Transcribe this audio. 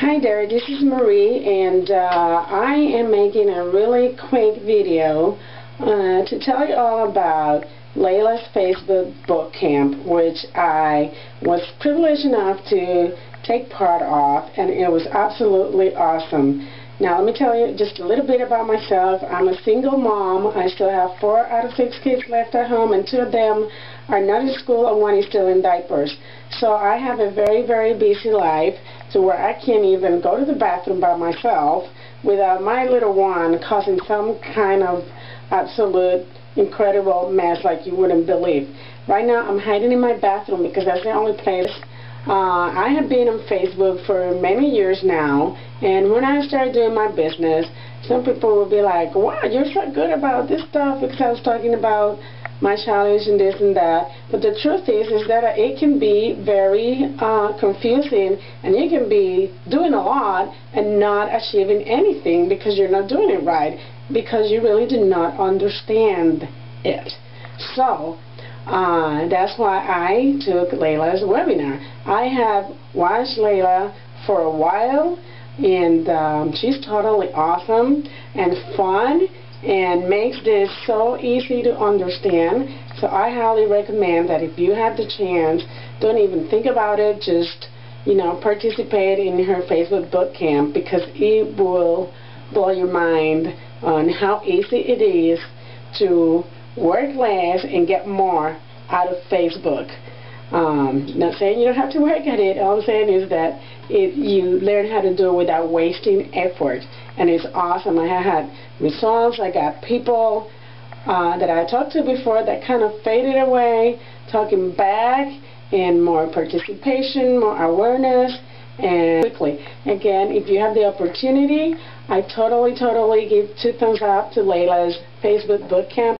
Hi there, this is Marie, and I am making a really quick video to tell you all about Layla's Facebook Boot Camp, which I was privileged enough to take part of, and it was absolutely awesome. Now let me tell you just a little bit about myself. I'm a single mom. I still have 4 out of 6 kids left at home, and 2 of them are not in school and 1 is still in diapers. So I have a very, very busy life to where I can't even go to the bathroom by myself without my little one causing some kind of absolute incredible mess like you wouldn't believe. Right now I'm hiding in my bathroom because that's the only place. I have been on Facebook for many years now, and when I started doing my business, some people will be like, wow, you're so good about this stuff, because I was talking about my challenge and this and that. But the truth is that it can be very confusing, and you can be doing a lot and not achieving anything because you're not doing it right, because you really do not understand it. So that's why I took Layla's webinar. I have watched Layla for a while, and she's totally awesome and fun and makes this so easy to understand. So I highly recommend that if you have the chance, don't even think about it, just participate in her Facebook Boot Camp, because it will blow your mind on how easy it is to work less and get more out of Facebook. Not saying you don't have to work at it. All I'm saying is that you learn how to do it without wasting effort, and it's awesome. I had results. I got people that I talked to before that kind of faded away, talking back, and more participation, more awareness, and quickly. Again, if you have the opportunity, I totally give 2 thumbs up to Layla's Facebook Boot Camp.